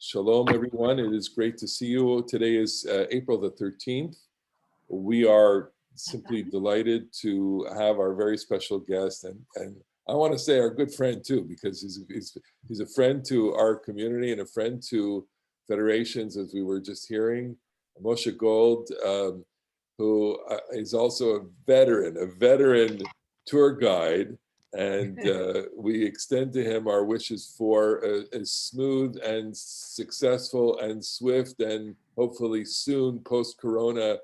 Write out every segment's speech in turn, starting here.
Shalom, everyone. It is great to see you. Today is April the 13th. We are simply delighted to have our very special guest, and I want to say our good friend too, because he's a friend to our community and a friend to federations, as we were just hearing. Moshe Gold, who is also a veteran tour guide. And we extend to him our wishes for a smooth and successful and swift and hopefully soon post-corona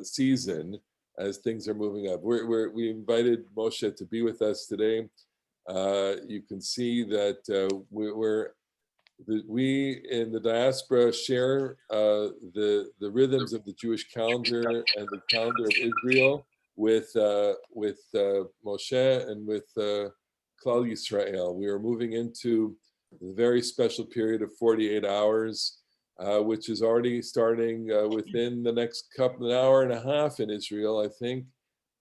season as things are moving up. We invited Moshe to be with us today. You can see that we in the diaspora share the rhythms of the Jewish calendar and the calendar of Israel with Moshe and with Klal Yisrael. We are moving into a very special period of 48 hours, which is already starting within the next an hour and a half in Israel, I think,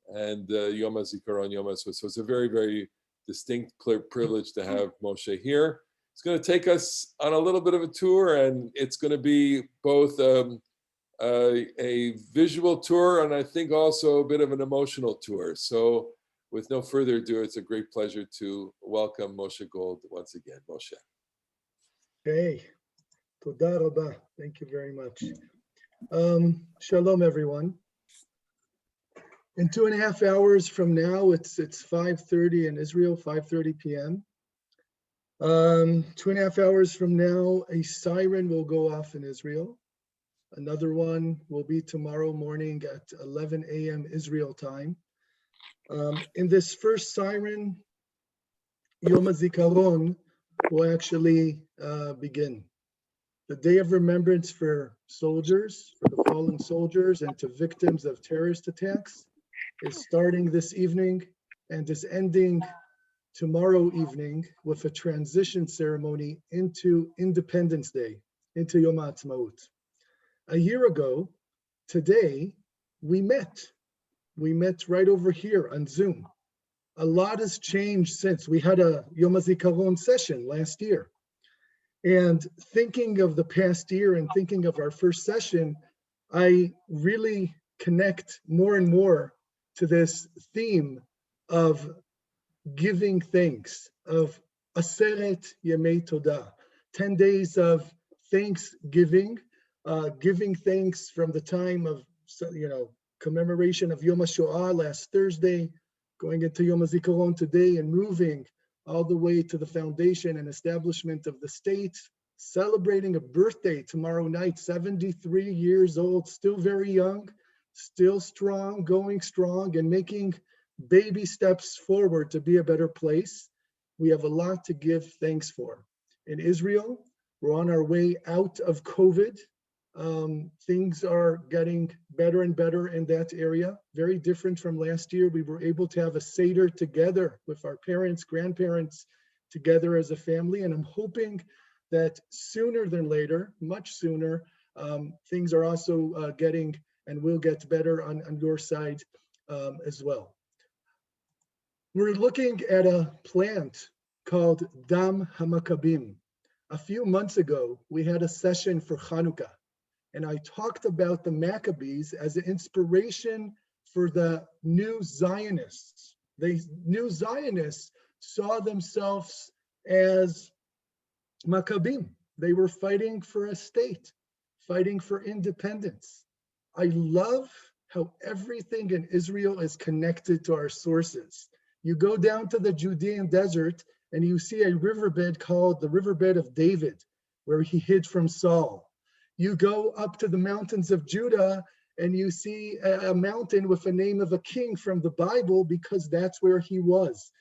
and Yom Hazikaron, Yom HaSukkot. So it's a very, very distinct privilege to have Moshe here. It's going to take us on a little bit of a tour, and it's going to be both a visual tour and I think also a bit of an emotional tour. So with no further ado, it's a great pleasure to welcome Moshe Gold once again. Moshe. Hey, toda rabba. Thank you very much. Shalom, everyone. In 2.5 hours from now, it's 5:30 in Israel, 5:30 p.m. 2.5 hours from now, a siren will go off in Israel. Another one will be tomorrow morning at 11 a.m. Israel time. In this first siren, Yom Hazikaron will actually begin. The Day of Remembrance for soldiers, for the fallen soldiers and to victims of terrorist attacks is starting this evening and is ending tomorrow evening with a transition ceremony into Independence Day, into Yom HaAtzmaut. A year ago, today, we met. We met right over here on Zoom. A lot has changed since. We had a Yom HaZikaron session last year. And thinking of the past year and thinking of our first session, I really connect more and more to this theme of giving thanks, of Aseret Yemei Todah, 10 days of thanksgiving, giving thanks from the time of, commemoration of Yom HaShoah last Thursday, going into Yom HaZikaron today and moving all the way to the foundation and establishment of the state, celebrating a birthday tomorrow night, 73 years old, still very young, still strong, going strong and making baby steps forward to be a better place. We have a lot to give thanks for. In Israel, we're on our way out of COVID. Things are getting better and better in that area. Very different from last year. We were able to have a Seder together with our parents, grandparents, together as a family. And I'm hoping that sooner than later, much sooner, things are also getting and will get better on your side as well. We're looking at a plant called Dam HaMaccabim. A few months ago, we had a session for Hanukkah. And I talked about the Maccabees as an inspiration for the new Zionists. The new Zionists saw themselves as Maccabim. They were fighting for a state, fighting for independence. I love how everything in Israel is connected to our sources. You go down to the Judean desert and you see a riverbed called the Riverbed of David, where he hid from Saul. You go up to the mountains of Judah and you see a mountain with the name of a king from the Bible because that's where he was.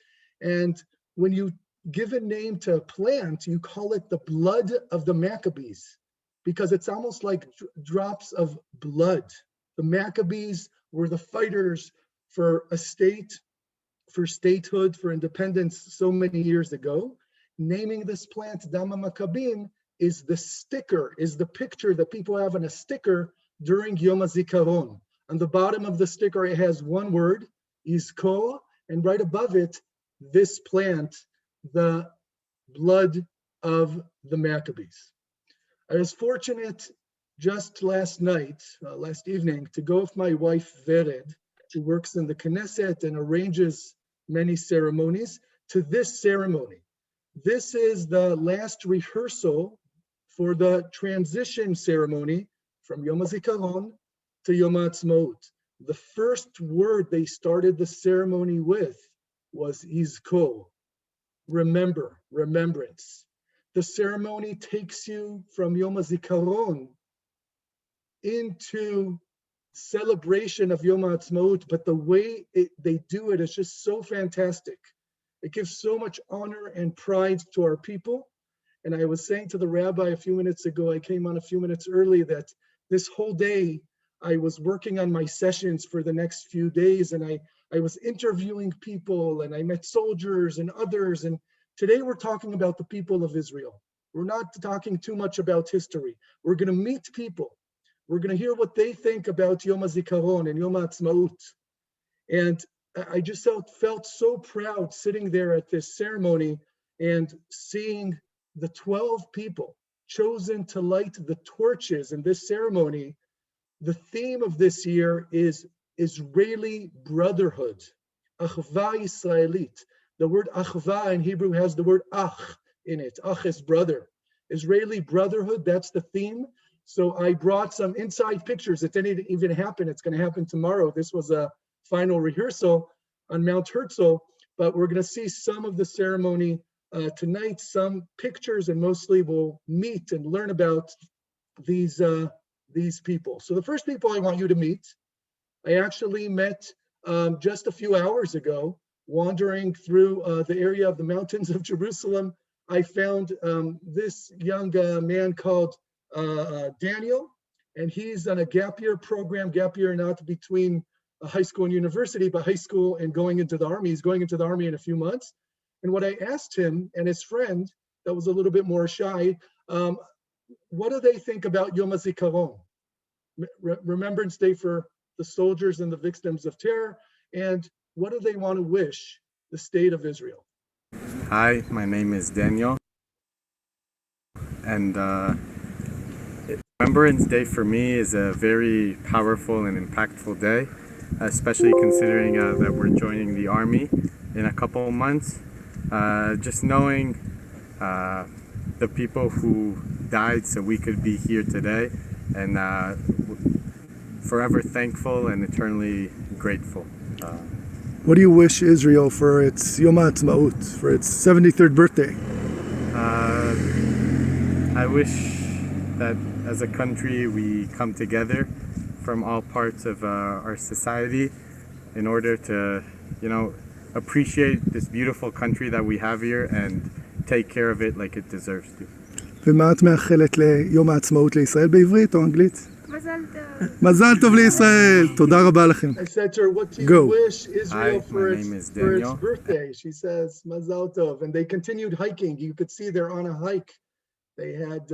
And when you give a name to a plant, you call it the blood of the Maccabees because it's almost like drops of blood. The Maccabees were the fighters for a state, for statehood, for independence so many years ago. Naming this plant Dam HaMaccabim is the sticker, is the picture that people have on a sticker during Yom HaZikaron. On the bottom of the sticker, it has one word, Yizkor, and right above it, this plant, the blood of the Maccabees. I was fortunate just last night, last evening, to go with my wife, Vered, who works in the Knesset and arranges many ceremonies, to this ceremony. This is the last rehearsal for the transition ceremony from Yom Hazikaron to Yom Ha'atzmaut. The first word they started the ceremony with was Yizko, remember, remembrance. The ceremony takes you from Yom Hazikaron into celebration of Yom Ha'atzmaut, but the way they do it is just so fantastic. It gives so much honor and pride to our people. And I was saying to the rabbi a few minutes ago, I came on a few minutes early, that this whole day I was working on my sessions for the next few days, and I was interviewing people, and I met soldiers and others. And today we're talking about the people of Israel. We're not talking too much about history. We're going to meet people. We're going to hear what they think about Yom HaZikaron and Yom HaAtzmaut. And I just felt so proud sitting there at this ceremony and seeing the 12 people chosen to light the torches in this ceremony. The theme of this year is Israeli brotherhood, Achva Yisraelit. The word Achva in Hebrew has the word Ach in it. Ach is brother. Israeli brotherhood, that's the theme. So I brought some inside pictures. It didn't even happen. It's going to happen tomorrow. This was a final rehearsal on Mount Herzl, but we're going to see some of the ceremony tonight, some pictures, and mostly we'll meet and learn about these people. So the first people I want you to meet, I actually met just a few hours ago, wandering through the area of the mountains of Jerusalem. I found this young man called Daniel, and he's on a gap year program, gap year not between high school and university, but high school and going into the army. He's going into the army in a few months. And what I asked him and his friend, that was a little bit more shy, what do they think about Yom HaZikaron, Remembrance Day for the soldiers and the victims of terror, and what do they want to wish the state of Israel? Hi, my name is Daniel, and Remembrance Day for me is a very powerful and impactful day, especially considering that we're joining the army in a couple of months. Just knowing the people who died so we could be here today, and forever thankful and eternally grateful. What do you wish Israel for its Yom HaAtzmaut, for its 73rd birthday? I wish that as a country we come together from all parts of our society in order to, appreciate this beautiful country that we have here and take care of it like it deserves to. ומה את מאחלת ליום העצמאות לישראל בעברית או אנגלית? מזל טוב. מזל טוב לישראל, תודה רבה לכם. I said to her, what do you Go. wish Israel Hi, for my its, name is for its Daniel. birthday? She says, Mazal Tov. And they continued hiking. You could see they're on a hike. They had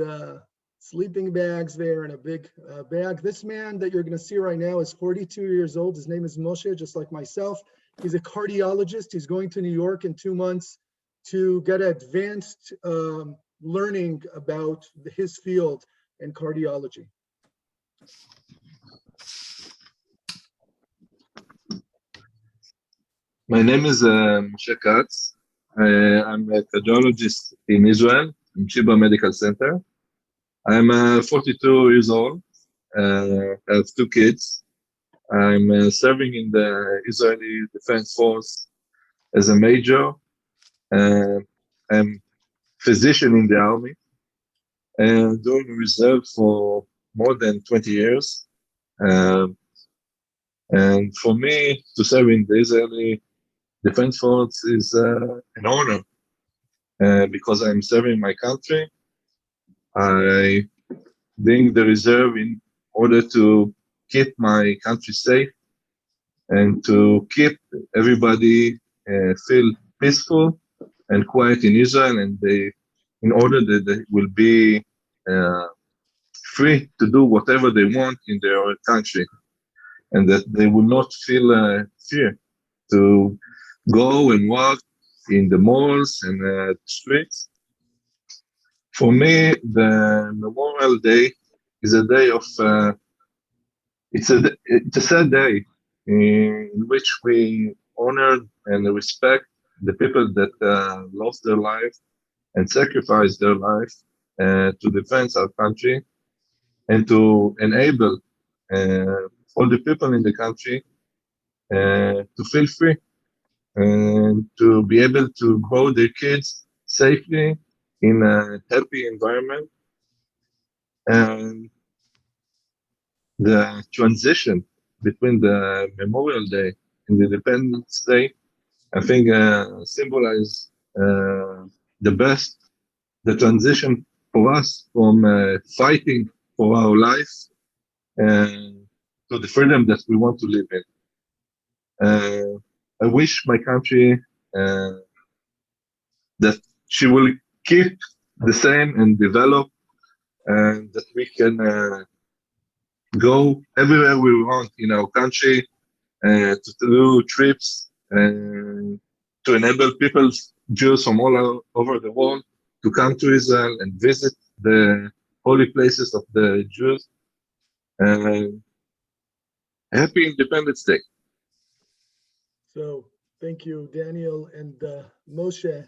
sleeping bags there and a big bag. This man that you're going to see right now is 42 years old. His name is Moshe, just like myself. He's a cardiologist. He's going to New York in 2 months to get advanced learning about his field in cardiology. My name is Moshe Katz. I'm a cardiologist in Israel, in Sheba Medical Center. I'm 42 years old. I have 2 kids. I'm serving in the Israeli Defense Force as a major. I'm physician in the army and doing reserve for more than 20 years. And for me to serve in the Israeli Defense Force is an honor because I'm serving my country. I being the reserve in order to keep my country safe and to keep everybody feel peaceful and quiet in Israel, and in order that they will be free to do whatever they want in their country, and that they will not feel fear to go and walk in the malls and streets. For me, the Memorial Day is a day of, it's a sad day in which we honor and respect the people that lost their life and sacrificed their life to defend our country and to enable all the people in the country to feel free and to be able to grow their kids safely in a happy environment. And the transition between the Memorial Day and the Independence Day, I think, symbolize the best, the transition for us from fighting for our life and to the freedom that we want to live in. I wish my country that she will keep the same and develop, and that we can go everywhere we want in our country to do trips and to enable people, Jews from all over the world, to come to Israel and visit the holy places of the Jews. Happy Independence Day. So thank you, Daniel and Moshe.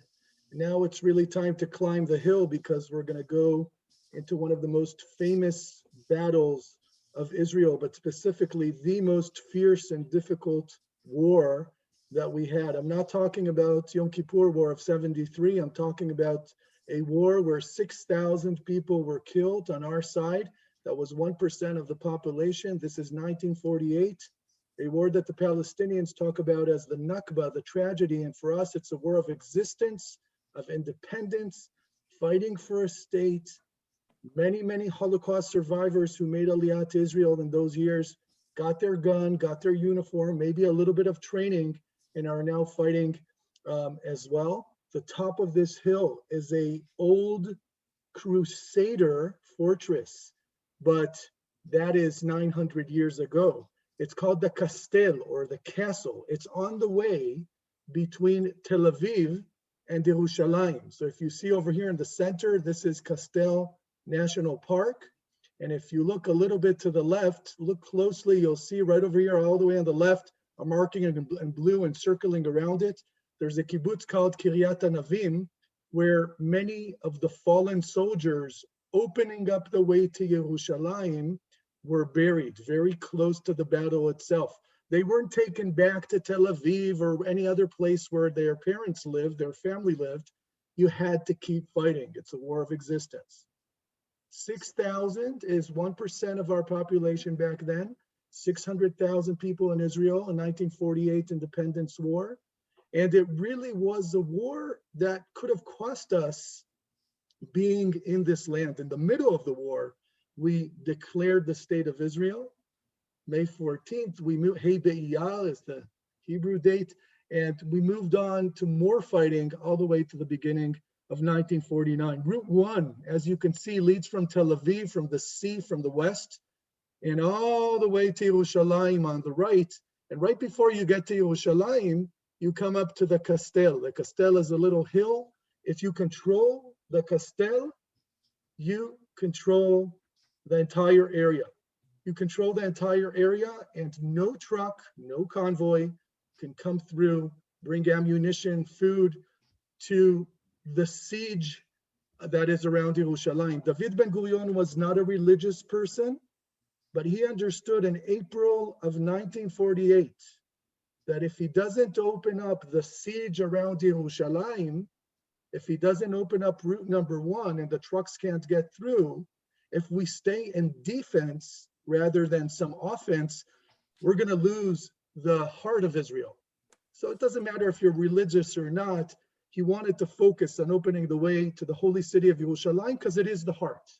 Now it's really time to climb the hill because we're going to go into one of the most famous battles of Israel, but specifically the most fierce and difficult war that we had. I'm not talking about Yom Kippur War of 73. I'm talking about a war where 6,000 people were killed on our side. That was 1% of the population. This is 1948. A war that the Palestinians talk about as the Nakba, the tragedy. And for us, it's a war of existence, of independence, fighting for a state. Many Holocaust survivors who made Aliyah to Israel in those years got their gun, got their uniform, maybe a little bit of training, and are now fighting as well. The top of this hill is a old Crusader fortress, but that is 900 years ago. It's called the Kastel, or the castle. It's on the way between Tel Aviv and Yerushalayim. So if you see over here in the center, this is Kastel National Park. And if you look a little bit to the left, look closely, you'll see right over here, all the way on the left, a marking in blue and circling around it. There's a kibbutz called Kiryat Anavim, where many of the fallen soldiers opening up the way to Yerushalayim were buried very close to the battle itself. They weren't taken back to Tel Aviv or any other place where their parents lived, their family lived. You had to keep fighting. It's a war of existence. 6,000 is 1% of our population back then. 600,000 people in Israel in 1948 Independence War. And it really was a war that could have cost us being in this land. In the middle of the war, we declared the state of Israel. May 14th, we moved, Hey Be'iyah is the Hebrew date, and we moved on to more fighting all the way to the beginning of 1949. Route 1, as you can see, leads from Tel Aviv, from the sea, from the west, and all the way to Yerushalayim on the right. And right before you get to Yerushalayim, you come up to the Kastel. The Kastel is a little hill. If you control the Kastel, you control the entire area. You control the entire area, and no truck, no convoy can come through, bring ammunition, food to the siege that is around Yerushalayim. David Ben-Gurion was not a religious person, but he understood in April of 1948 that if he doesn't open up the siege around Yerushalayim, if he doesn't open up route number 1 and the trucks can't get through, if we stay in defense rather than some offense, we're going to lose the heart of Israel. So it doesn't matter if you're religious or not. He wanted to focus on opening the way to the holy city of Yerushalayim because it is the heart.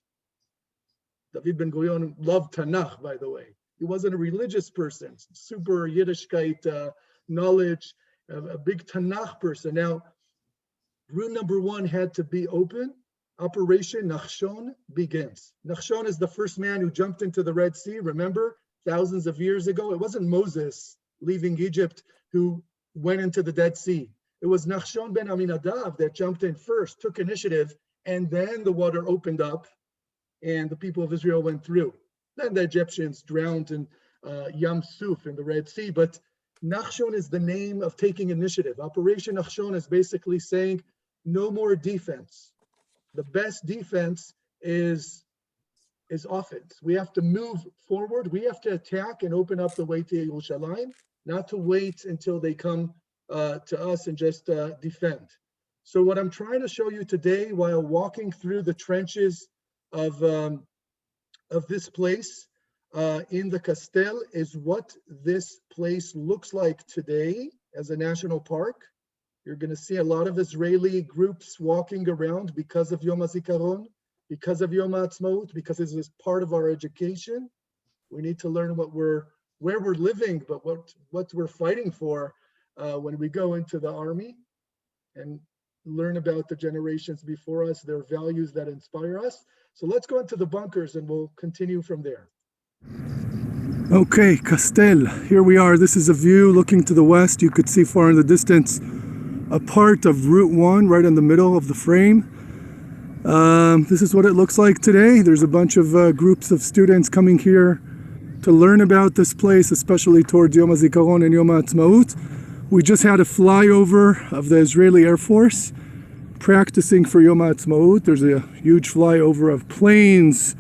David Ben-Gurion loved Tanakh, by the way. He wasn't a religious person, super Yiddishkeit knowledge, a big Tanakh person. Now, route number 1 had to be open. Operation Nachshon begins. Nachshon is the first man who jumped into the Red Sea. Remember, thousands of years ago, it wasn't Moses leaving Egypt who went into the Dead Sea. It was Nachshon ben Aminadav that jumped in first, took initiative, And then the water opened up and the people of Israel went through. Then the Egyptians drowned in Yam Suf in the Red Sea. But Nachshon is the name of taking initiative. Operation Nachshon is basically saying no more defense. The best defense is offense. We have to move forward. We have to attack and open up the way to Yerushalayim, not to wait until they come to us and just defend. So what I'm trying to show you today while walking through the trenches of this place in the Kastel is what this place looks like today as a national park. You're going to see a lot of Israeli groups walking around because of Yom Hazikaron, because of Yom Ha'atzmaut, because this is part of our education. We need to learn where we're living, but what we're fighting for when we go into the army, and learn about the generations before us, their values that inspire us. So let's go into the bunkers and we'll continue from there. Okay, Kastel, here we are. This is a view looking to the west. You could see far in the distance a part of Route 1 right in the middle of the frame. This is what it looks like today. There's a bunch of groups of students coming here to learn about this place, especially towards Yom HaZikaron and Yom Ha'atzmaut. We just had a flyover of the Israeli Air Force practicing for Yom Ha'atzmaut. There's a huge flyover of planes,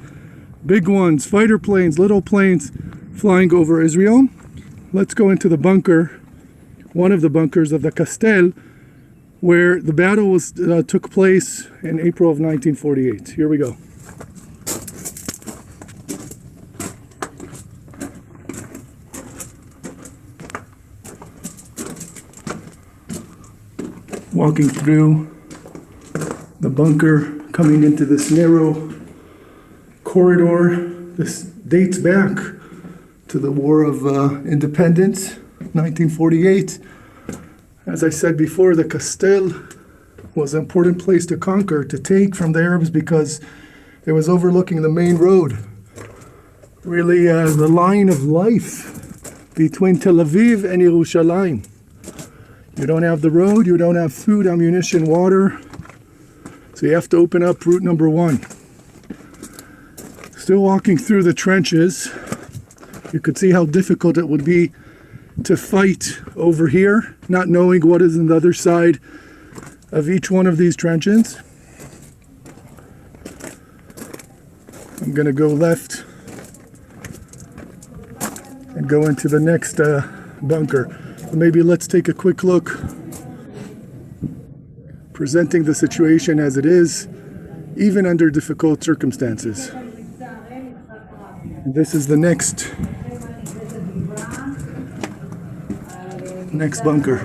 big ones, fighter planes, little planes flying over Israel. Let's go into the bunker, one of the bunkers of the Kastel, where the battle took place in April of 1948. Here we go. Walking through the bunker, coming into this narrow corridor. This dates back to the War of Independence, 1948. As I said before, the Kastel was an important place to conquer, to take from the Arabs, because it was overlooking the main road. Really the line of life between Tel Aviv and Yerushalayim. You don't have the road, you don't have food, ammunition, water. So you have to open up route number 1. Still walking through the trenches. You could see how difficult it would be to fight over here, not knowing what is on the other side of each one of these trenches. I'm going to go left and go into the next bunker. Maybe let's take a quick look, presenting the situation as it is, even under difficult circumstances. And this is the next bunker.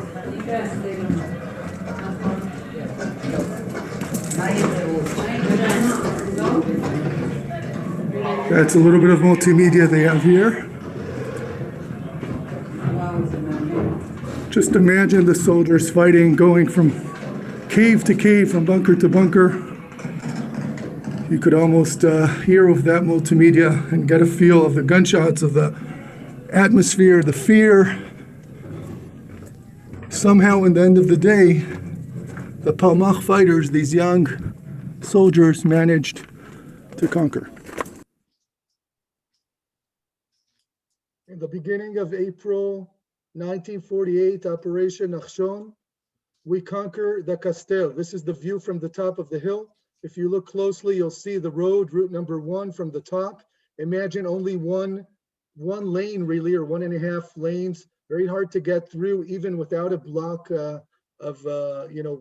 That's a little bit of multimedia they have here. Just imagine the soldiers fighting, going from cave to cave, from bunker to bunker. You could almost hear with that multimedia and get a feel of the gunshots, of the atmosphere, the fear. Somehow, in the end of the day, the Palmach fighters, these young soldiers, managed to conquer. In the beginning of April 1948, Operation Nachshon, we conquer the Kastel. This is the view from the top of the hill. If you look closely, you'll see the road, route number 1 from the top. Imagine only one lane, really, or 1.5 lanes. Very hard to get through, even without a block of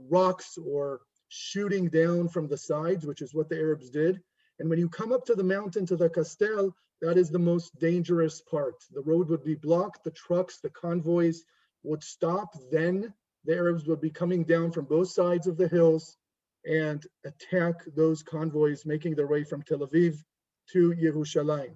rocks or shooting down from the sides, which is what the Arabs did. And when you come up to the mountain, to the Kastel, that is the most dangerous part. The road would be blocked, the trucks, the convoys would stop. Then the Arabs would be coming down from both sides of the hills and attack those convoys making their way from Tel Aviv to Yerushalayim.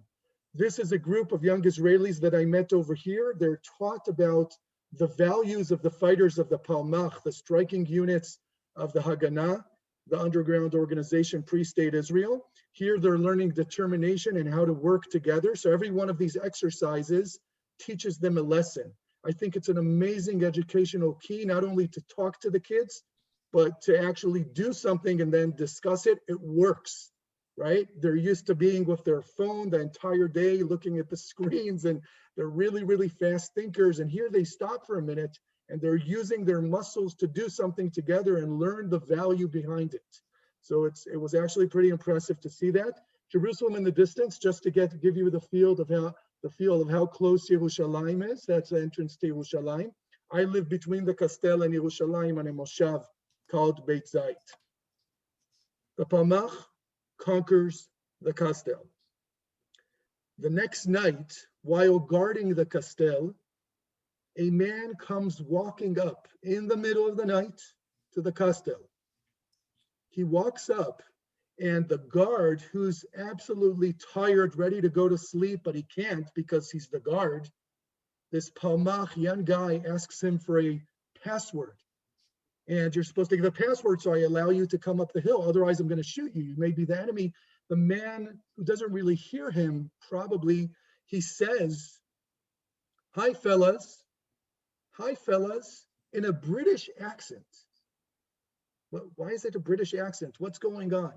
This is a group of young Israelis that I met over here. They're taught about the values of the fighters of the Palmach, the striking units of the Haganah, the underground organization pre-state Israel. Here they're learning determination and how to work together. So every one of these exercises teaches them a lesson. I think it's an amazing educational key, not only to talk to the kids, but to actually do something and then discuss it, it works, right? They're used to being with their phone the entire day, looking at the screens, and they're really, really fast thinkers. And here they stop for a minute and they're using their muscles to do something together and learn the value behind it. So it was actually pretty impressive to see that. Jerusalem in the distance, just to give you the feel of how close Yerushalayim is. That's the entrance to Yerushalayim. I live between the Kastel and Yerushalayim on a moshav called Beit Zayit. The Palmach conquers the Kastel. The next night, while guarding the Kastel, a man comes walking up in the middle of the night to the Kastel. He walks up, and the guard, who's absolutely tired, ready to go to sleep, but he can't because he's the guard, this Palmach, young guy, asks him for a password. And you're supposed to give a password, so I allow you to come up the hill. Otherwise, I'm going to shoot you. You may be the enemy. The man, who doesn't really hear him, probably, he says, hi, fellas, in a British accent. Why is it a British accent? What's going on?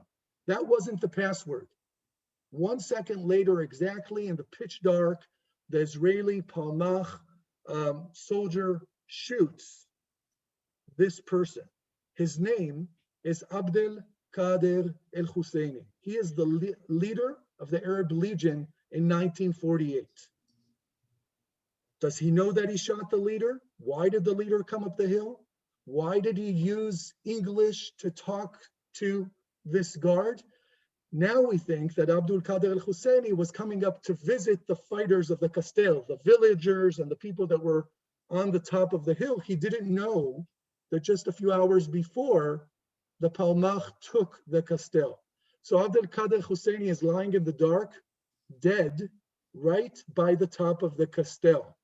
That wasn't the password. 1 second later, exactly in the pitch dark, the Israeli Palmach soldier shoots this person. His name is Abdel Qadir el-Husseini. He is the leader of the Arab Legion in 1948. Does he know that he shot the leader? Why did the leader come up the hill? Why did he use English to talk to this guard? Now we think that Abdul Qadir al-Husseini was coming up to visit the fighters of the Kastel, the villagers and the people that were on the top of the hill. He didn't know that just a few hours before, the Palmach took the Kastel. So Abdul Qadir al-Husseini is lying in the dark, dead, right by the top of the Kastel.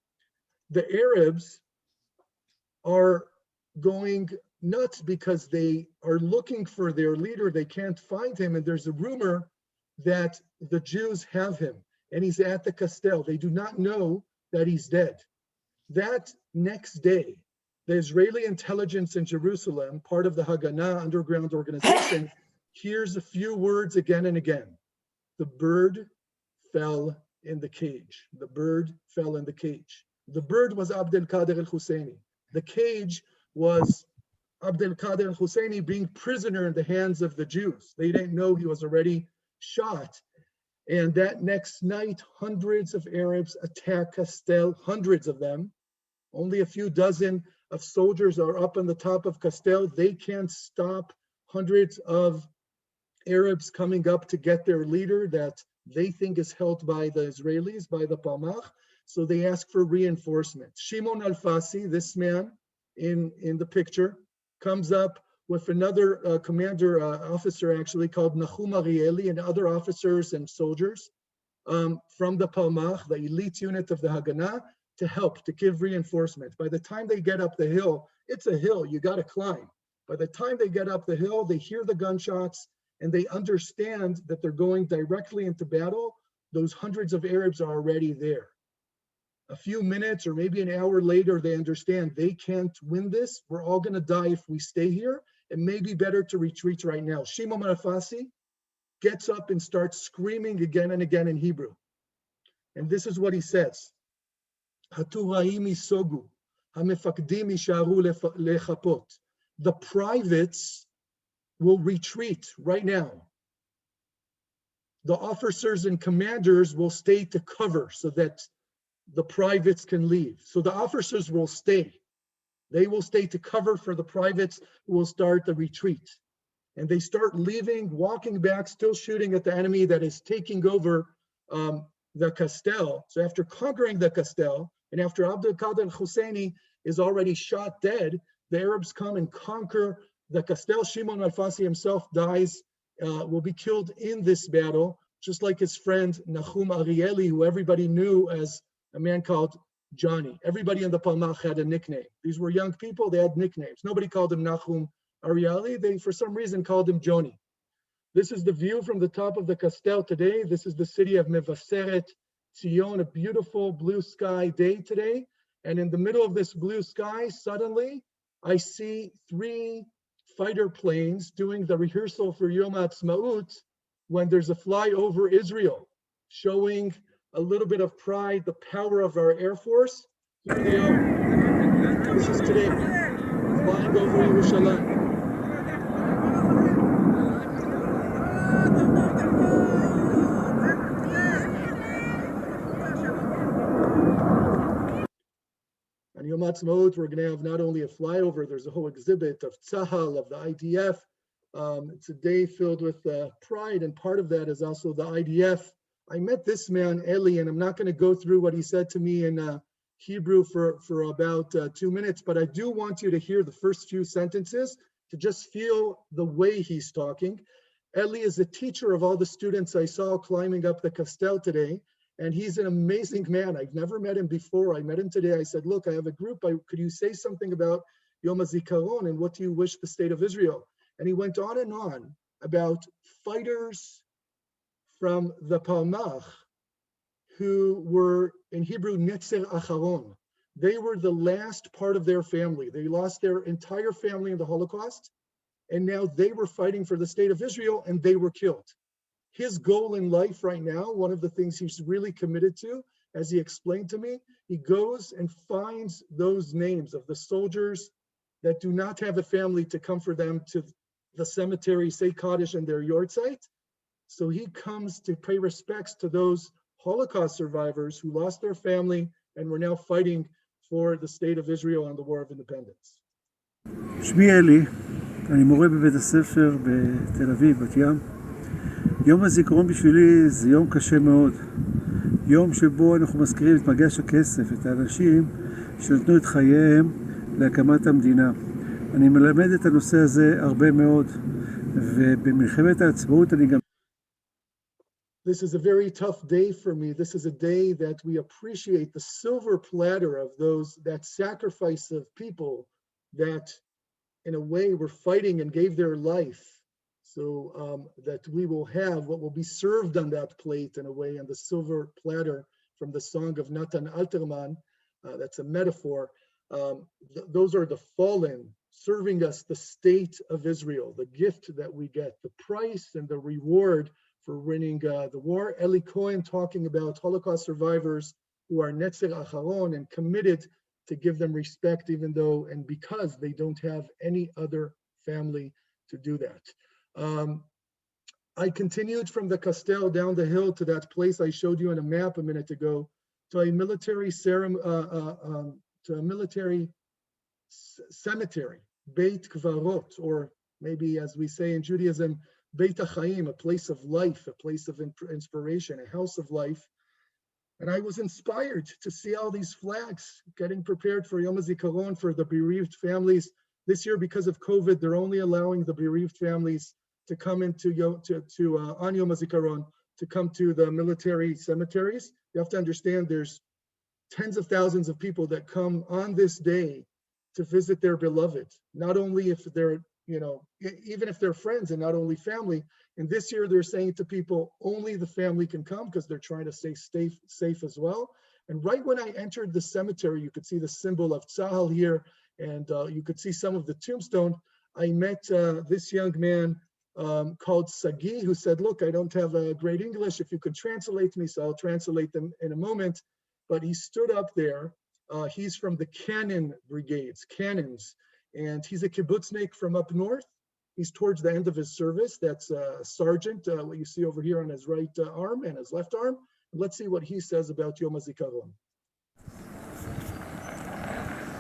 The Arabs are going nuts because they are looking for their leader. They can't find him, and there's a rumor that the Jews have him and he's at the Kastel. They do not know that he's dead. That next day, the Israeli intelligence in Jerusalem, part of the Haganah underground organization, hears a few words again and again. The bird fell in the cage. The bird fell in the cage. The bird was Abdel Qadir al-Husseini. The cage was Abdel Qadir al-Husseini being prisoner in the hands of the Jews. They didn't know he was already shot. And that next night, hundreds of Arabs attack Kastel, hundreds of them. Only a few dozen of soldiers are up on the top of Kastel. They can't stop hundreds of Arabs coming up to get their leader that they think is held by the Israelis, by the Palmach. So they ask for reinforcement. Shimon al-Fasi, this man in the picture, comes up with another commander, officer actually, called Nahum Arieli, and other officers and soldiers from the Palmach, the elite unit of the Haganah, to help, to give reinforcement. By the time they get up the hill, it's a hill, you got to climb. By the time they get up the hill, they hear the gunshots and they understand that they're going directly into battle. Those hundreds of Arabs are already there. A few minutes or maybe an hour later, they understand they can't win this. We're all going to die if we stay here. It may be better to retreat right now. Shimon al-Fasi gets up and starts screaming again and again in Hebrew. And this is what he says. The privates will retreat right now. The officers and commanders will stay to cover so that the privates can leave. So the officers will stay. They will stay to cover for the privates who will start the retreat. And they start leaving, walking back, still shooting at the enemy that is taking over the Kastel. So after conquering the Kastel, and after Abdul Qadir al-Husseini is already shot dead, the Arabs come and conquer the Kastel. Shimon al-Fasi himself dies, will be killed in this battle, just like his friend Nahum Arieli, who everybody knew as a man called Johnny. Everybody in the Palmach had a nickname. These were young people, they had nicknames. Nobody called him Nahum Arieli. They, for some reason, called him Johnny. This is the view from the top of the Kastel today. This is the city of Mevaseret Zion, a beautiful blue sky day today. And in the middle of this blue sky, suddenly, I see 3 fighter planes doing the rehearsal for Yom Ha'atzmaut when there's a fly over Israel, showing a little bit of pride, the power of our Air Force. Here they are. This is today, flying over Yerushalayim. On Yom Ha'atzmaut, we're going to have not only a flyover, there's a whole exhibit of Tzahal, of the IDF. It's a day filled with pride, and part of that is also the IDF. I met this man, Eli, and I'm not going to go through what he said to me in Hebrew for about 2 minutes, but I do want you to hear the first few sentences to just feel the way he's talking. Eli is the teacher of all the students I saw climbing up the Kastel today. And he's an amazing man. I've never met him before. I met him today. I said, look, I have a group. Could you say something about Yom Hazikaron and what do you wish the state of Israel? And he went on and on about fighters from the Palmach who were, in Hebrew, Netzer Acharon. They were the last part of their family. They lost their entire family in the Holocaust. And now they were fighting for the state of Israel and they were killed. His goal in life right now, one of the things he's really committed to, as he explained to me, he goes and finds those names of the soldiers that do not have a family to come for them to the cemetery, say Kaddish and their yard site. So he comes to pay respects to those Holocaust survivors who lost their family and were now fighting for the state of Israel and the War of Independence. שמי אלי, אני מורה בבית הספר בתל אביב, בת ים. יום הזיכרון בשבילי זה יום קשה מאוד. יום שבו אנחנו מזכירים את מגש הכסף, את האנשים שנתנו את חייהם להקמת המדינה. אני מלמד את הנושא הזה הרבה מאוד, ובמלחמת העצמאות אני גם... This is a very tough day for me. This is a day that we appreciate the silver platter of that sacrifice of people that in a way were fighting and gave their life. So that we will have what will be served on that plate in a way, on the silver platter from the song of Natan Alterman. That's a metaphor. Those are the fallen serving us the state of Israel, the gift that we get, the price and the reward for winning the war. Eli Cohen talking about Holocaust survivors who are Netzer Acharon and committed to give them respect, even though and because they don't have any other family to do that. I continued from the Kastel down the hill to that place I showed you on a map a minute ago, to a military cemetery, Beit Kvarot, or maybe as we say in Judaism, Beit HaChaim, a place of life, a place of inspiration, a house of life. And I was inspired to see all these flags getting prepared for Yom HaZikaron for the bereaved families. This year, because of COVID, they're only allowing the bereaved families to come into on Yom HaZikaron, to come to the military cemeteries. You have to understand there's tens of thousands of people that come on this day to visit their beloved, not only if they're, even if they're friends and not only family. And this year they're saying to people, only the family can come because they're trying to stay safe as well. And right when I entered the cemetery, you could see the symbol of Tzahal here, and you could see some of the tombstone. I met this young man called Sagi, who said, look, I don't have a great English. If you could translate me, so I'll translate them in a moment. But he stood up there. He's from the cannon brigades, cannons. And he's a kibbutznik from up north. He's towards the end of his service. That's a sergeant, what you see over here on his right arm and his left arm. Let's see what he says about Yom HaZikaron.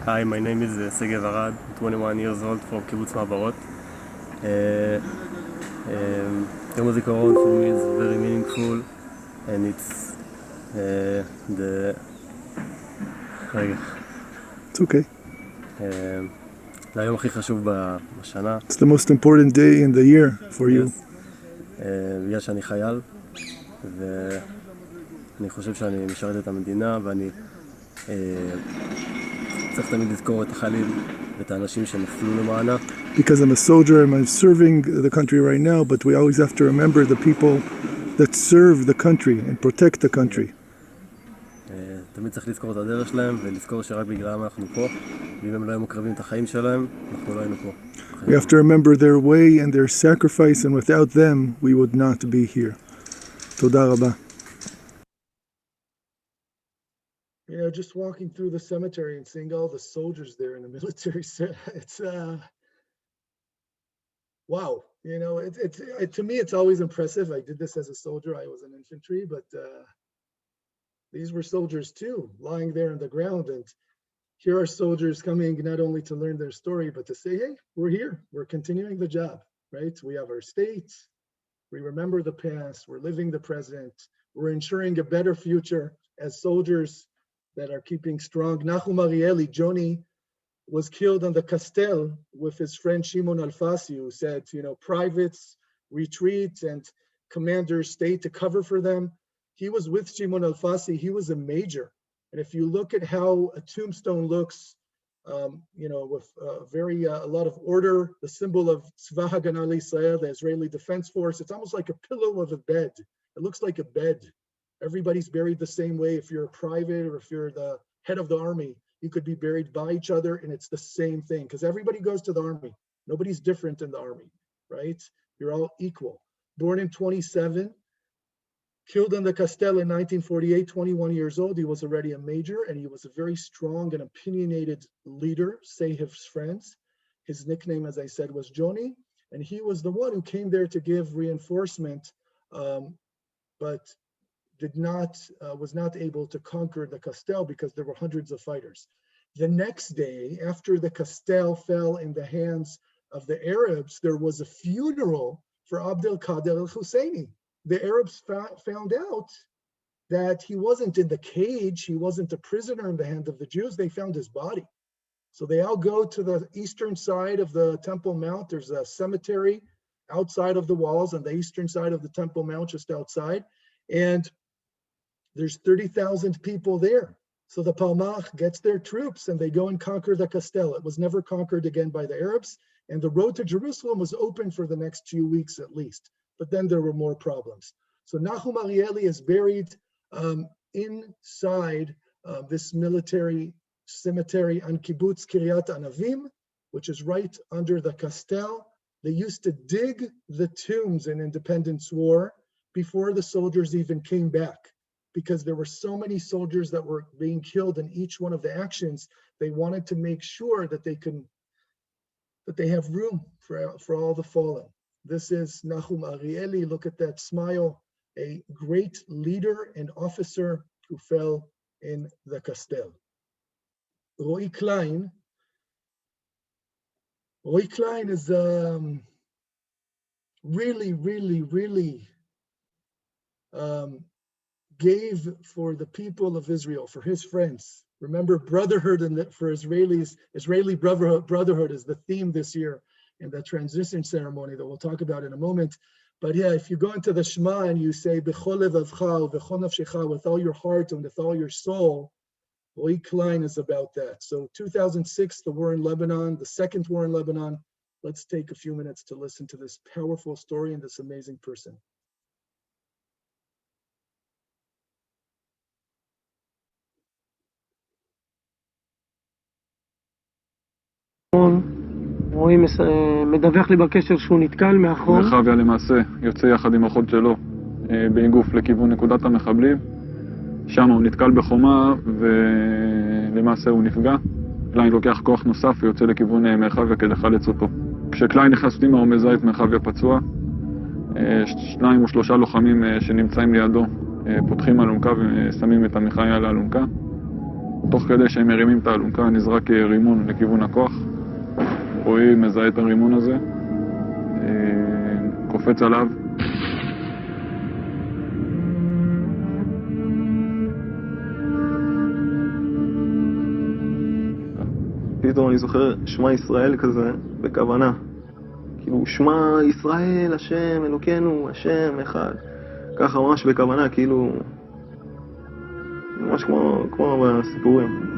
Hi, my name is Segev Arad, 21 years old from Kibbutz Ma'abarot. Yom HaZikaron for me is very meaningful, and it's It's okay. זה היום הכי חשוב בשנה. It's the most important day in the year for you. בגלל שאני חייל, ואני חושב שאני משרת את המדינה, ואני צריך תמיד לזכור את החיילים ואת האנשים שנפלו למענה. Because I'm a soldier and I'm serving the country right now, but we always have to remember the people that serve the country and protect the country. תמיד צריך לזכור את הדרך שלהם ולזכור שרק בגללם אנחנו פה, ואם הם לא היו מקרבים את החיים שלהם, אנחנו לא היינו פה. We have to remember their way and their sacrifice, and without them, we would not be here. תודה רבה. You know, just walking through the cemetery and seeing all the soldiers there in the military, it's wow. You know, to me, it's always impressive. I did this as a soldier. I was in infantry, but these were soldiers too, lying there on the ground. And here are soldiers coming not only to learn their story, but to say, hey, we're here. We're continuing the job, right? We have our state. We remember the past. We're living the present. We're ensuring a better future as soldiers that are keeping strong. Nachum Arieli, Joni, was killed on the Kastel with his friend Shimon Alfasi, who said, you know, privates retreat and commanders stay to cover for them. He was with Shimon Alfasi. He was a major. And if you look at how a tombstone looks, you know, with a lot of order, the symbol of Tzva Haganah L'Israel, the Israeli Defense Force, it's almost like a pillow of a bed. It looks like a bed. Everybody's buried the same way. If you're a private or if you're the head of the army, you could be buried by each other, and it's the same thing because everybody goes to the army. Nobody's different in the army, right? You're all equal. Born in 27, killed in the Kastel in 1948, 21 years old. He was already a major, and he was a very strong and opinionated leader, say his friends. His nickname, as I said, was Joni, and he was the one who came there to give reinforcement, but was not able to conquer the Kastel because there were hundreds of fighters. The next day, after the Kastel fell in the hands of the Arabs, there was a funeral for Abdel Qadir al-Husseini. The Arabs found out that he wasn't in the cage, he wasn't a prisoner in the hand of the Jews, they found his body. So they all go to the eastern side of the Temple Mount. There's a cemetery outside of the walls on the eastern side of the Temple Mount, just outside. And there's 30,000 people there. So the Palmach gets their troops and they go and conquer the Kastel. It was never conquered again by the Arabs. And the road to Jerusalem was open for the next few weeks at least. But then there were more problems. So Nachum Arieli is buried inside this military cemetery on Kibbutz Kiryat Anavim, which is right under the Kastel. They used to dig the tombs in Independence War before the soldiers even came back, because there were so many soldiers that were being killed in each one of the actions. They wanted to make sure that they have room for all the fallen. This is Nachum Arieli. Look at that smile. A great leader and officer who fell in the Kastel. Roy Klein. Roy Klein is really gave for the people of Israel, for his friends. Remember, brotherhood for Israelis, Israeli brotherhood is the theme this year in the transition ceremony that we'll talk about in a moment. But yeah, if you go into the Shema and you say, B'chol levavcha v'chol nafshecha, with all your heart and with all your soul, Roy Klein is about that. So 2006, the war in Lebanon, the second war in Lebanon. Let's take a few minutes to listen to this powerful story and this amazing person. רועי מדווח לי בקשר שהוא נתקל מאחור. מרחביה למעשה יוצא יחד עם אחות שלו באיגוף לכיוון נקודת המחבלים. שם הוא נתקל בחומה ולמעשה הוא נפגע. קליין לוקח כוח נוסף ויוצא לכיוון מרחביה כדי לחלץ אותו. כשקליין נכנס פנימה הוא מזהה את מרחביה פצוע. 2 או 3 לוחמים שנמצאים לידו פותחים אלונקה ושמים את עמיחי על האלונקה. תוך כדי שהם מרימים את האלונקה נזרק רימון לכיוון הכוח. רועי מזהה את הרימון הזה, קופץ עליו. פתאום אני זוכר שמע ישראל כזה, בכוונה. כאילו, שמע ישראל, השם, אלוקינו, השם, אחד. ככה ממש בכוונה, כאילו, ממש כמו בסיפורים.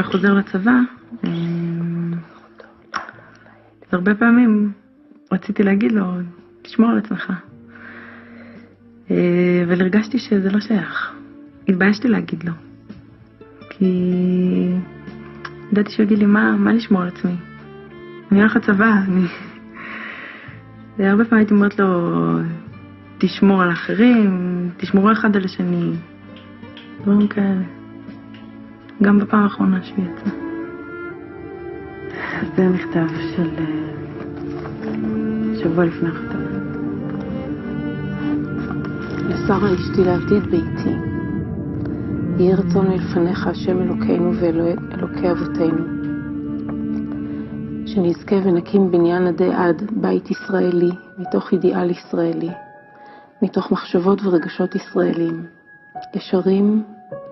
היה חוזר לצבא, אז הרבה פעמים רציתי להגיד לו, תשמור על עצמך. אבל הרגשתי שזה לא שייך. התביישתי להגיד לו. כי ידעתי שהוא יגיד לי, מה לשמור על עצמי? אני הולך לצבא, הרבה פעמים הייתי אומרת לו, תשמור על אחרים, תשמורו אחד על השני. דברים כאלה. גם בפעם האחרונה שהוא יצא. זה מכתב של שבוע לפני החתונה. לשרה אשתי לעתיד ביתי. יהי רצון מלפניך השם אלוקינו ואלוקי אבותינו. שנזכה ונקים בניין עדי עד בית ישראלי מתוך אידיאל ישראלי. מתוך מחשבות ורגשות ישראלים. ישרים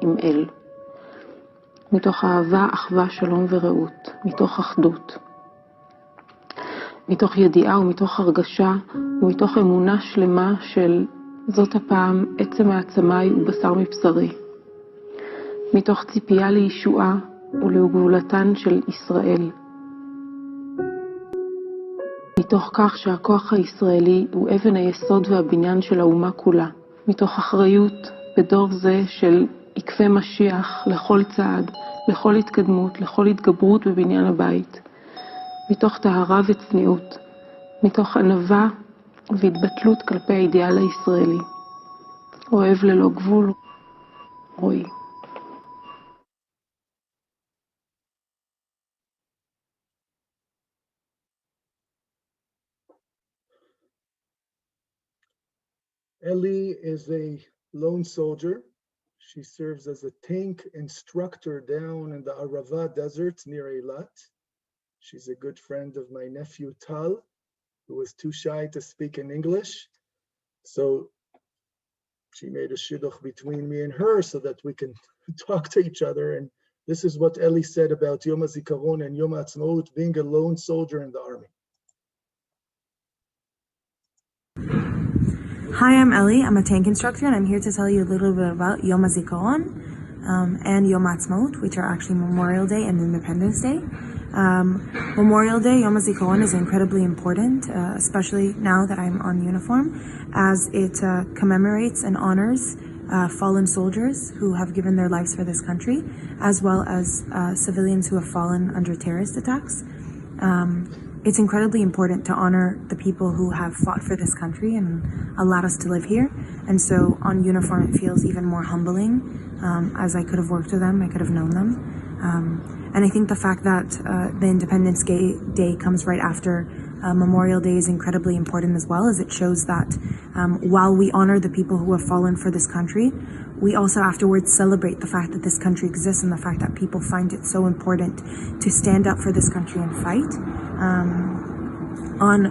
עם אל. מתוך אהבה, אחווה, שלום ורעות. מתוך אחדות. מתוך ידיעה ומתוך הרגשה ומתוך אמונה שלמה של זאת הפעם עצם מעצמיי ובשר מבשרי. מתוך ציפייה לישועה ולגאולתן של ישראל. מתוך כך שהכוח הישראלי הוא אבן היסוד והבניין של האומה כולה. מתוך אחריות בדור זה של עקבי משיח לכל צעד, לכל התקדמות, לכל התגברות בבניין הבית. מתוך טהרה וצניעות. מתוך ענווה והתבטלות כלפי האידיאל הישראלי. אוהב ללא גבול, רועי. Ellie is a lone soldier. She serves as a tank instructor down in the Arava Desert near Eilat. She's a good friend of my nephew Tal, who was too shy to speak in English. So she made a shidduch between me and her so that we can talk to each other. And this is what Ellie said about Yom HaZikaron and Yom HaAtzmaut, being a lone soldier in the army. Hi, I'm Ellie. I'm a tank instructor, and I'm here to tell you a little bit about Yom HaZikaron and Yom HaAtzmaut, which are actually Memorial Day and Independence Day. Memorial Day, Yom HaZikaron, is incredibly important, especially now that I'm on uniform, as it commemorates and honors fallen soldiers who have given their lives for this country, as well as civilians who have fallen under terrorist attacks. It's incredibly important to honor the people who have fought for this country and allowed us to live here. And so on uniform, it feels even more humbling, as I could have worked with them, I could have known them. And I think the fact that the Independence Day comes right after Memorial Day is incredibly important as well, as it shows that while we honor the people who have fallen for this country, we also afterwards celebrate the fact that this country exists and the fact that people find it so important to stand up for this country and fight. On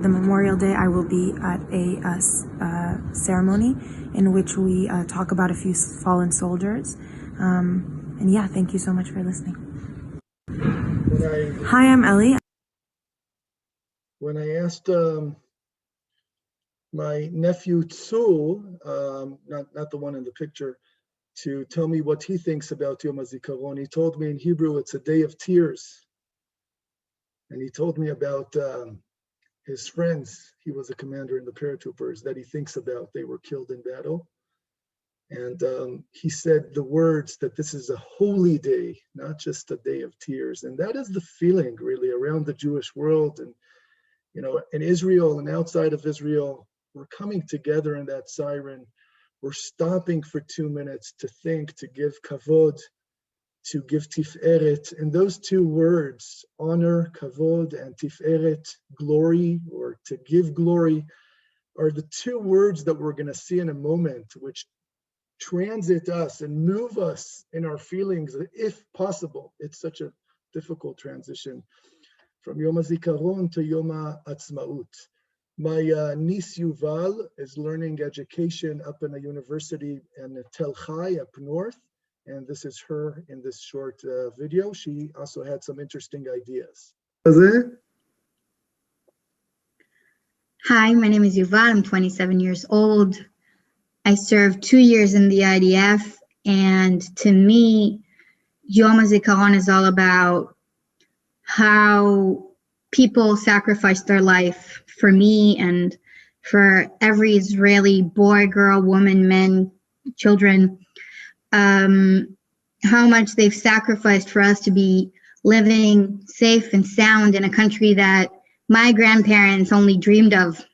the Memorial Day, I will be at a ceremony in which we talk about a few fallen soldiers. And yeah, thank you so much for listening. Hi, I'm Ellie. When I asked my nephew Tzul, not the one in the picture, to tell me what he thinks about Yom HaZikaron, he told me in Hebrew it's a day of tears. And he told me about his friends. He was a commander in the paratroopers that he thinks about. They were killed in battle. And he said the words that this is a holy day, not just a day of tears. And that is the feeling really around the Jewish world. And, you know, in Israel and outside of Israel, we're coming together in that siren. We're stopping for 2 minutes to think, to give kavod, to give tiferet. And those two words, honor, kavod, and tiferet, glory, or to give glory, are the two words that we're going to see in a moment, which transit us and move us in our feelings, if possible. It's such a difficult transition from Yom HaZikaron to Yom HaAtzmaut. My niece Yuval is learning education up in a university in Tel Chai up north, and this is her in this short video. She also had some interesting ideas. Hi, my name is Yuval. I'm 27 years old. I served 2 years in the IDF, and to me, Yom HaZikaron is all about how people sacrificed their life for me and for every Israeli boy, girl, woman, men, children, how much they've sacrificed for us to be living safe and sound in a country that my grandparents only dreamed of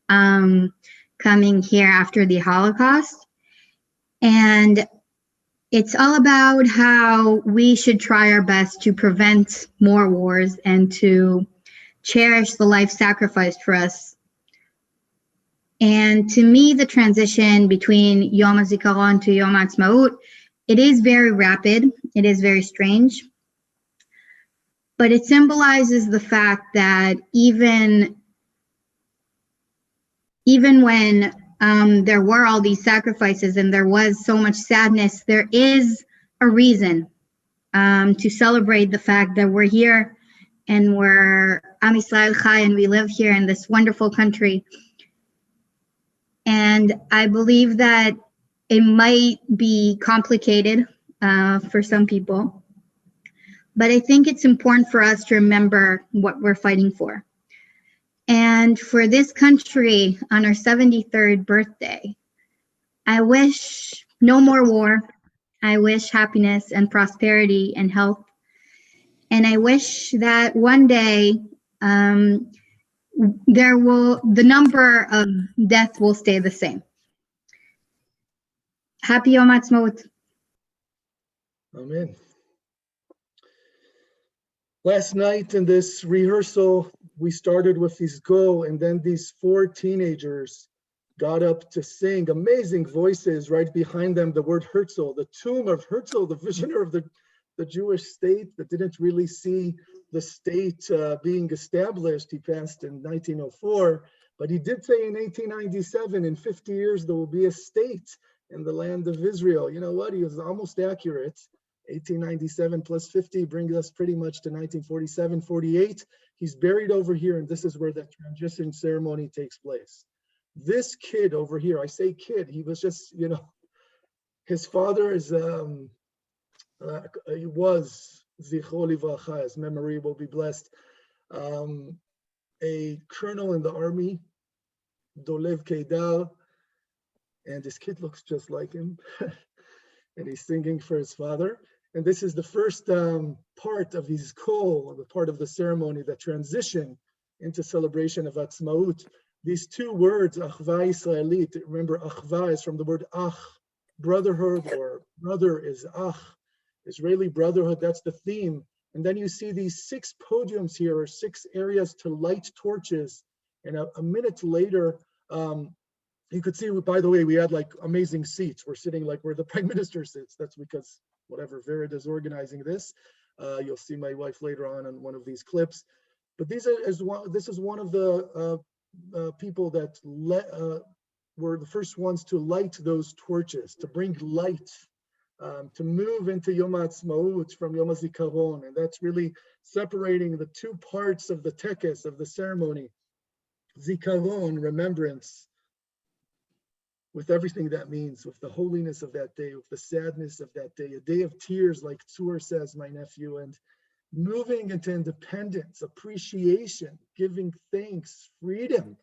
coming here after the Holocaust. And it's all about how we should try our best to prevent more wars and to cherish the life sacrificed for us. And to me, the transition between Yom HaZikaron to Yom HaAtzmaut, it is very rapid, it is very strange, but it symbolizes the fact that even when there were all these sacrifices and there was so much sadness, there is a reason to celebrate the fact that we're here and we're Am Yisrael Chai and we live here in this wonderful country. And I believe that it might be complicated for some people, but I think it's important for us to remember what we're fighting for. And for this country on our 73rd birthday, I wish no more war. I wish happiness and prosperity and health. And I wish that one day the number of death will stay the same. Happy Yom HaAtzmaut. Amen. Last night in this rehearsal, we started with these go, and then these 4 teenagers got up to sing, amazing voices, right behind them, the word Herzl, the tomb of Herzl, the visionary of the Jewish state that didn't really see the state being established. He passed in 1904, but he did say in 1897, in 50 years, there will be a state in the land of Israel. You know what? He was almost accurate. 1897 plus 50 brings us pretty much to 1947, 48. He's buried over here, and this is where the transition ceremony takes place. This kid over here, I say kid, he was just, you know, his father is, he was, Zichro Livracha, his memory will be blessed, a colonel in the army, Dolev Keidar, and this kid looks just like him, and he's singing for his father. And this is the first part of his kol, the part of the ceremony that transition into celebration of Atzmaut. These 2 words, Achva Yisraelit, remember Achva is from the word Ach, brotherhood, or brother is Ach, Israeli brotherhood, that's the theme. And then you see these 6 podiums here, or 6 areas to light torches. And a minute later, you could see, by the way, we had like amazing seats. We're sitting like where the prime minister sits. That's because whatever Vered is organizing this. You'll see my wife later on one of these clips. But this is one of the people that were the first ones to light those torches, to bring light, to move into Yom HaAtzmaut from Yom HaZikaron. And that's really separating the 2 parts of the tekes, of the ceremony. Zikaron, remembrance, with everything that means, with the holiness of that day, with the sadness of that day, a day of tears, like Tzur says, my nephew, and moving into independence, appreciation, giving thanks, freedom.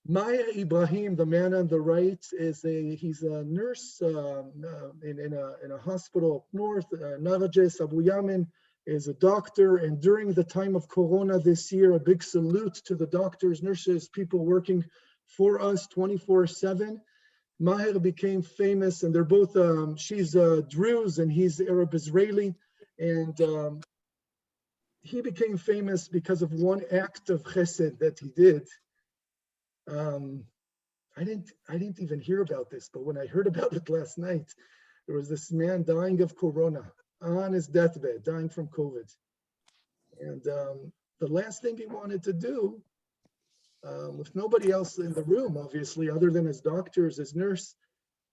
Maya Ibrahim, the man on the right, he's a nurse in a hospital up north. Narajes Abu Yamin is a doctor, and during the time of Corona this year, a big salute to the doctors, nurses, people working for us 24/7. Maher became famous, and they're both, she's Druze and he's Arab Israeli, and he became famous because of one act of chesed that he did. I didn't even hear about this, but when I heard about it last night, there was this man dying of Corona on his deathbed, dying from COVID. And the last thing he wanted to do, with nobody else in the room, obviously, other than his doctors, his nurse.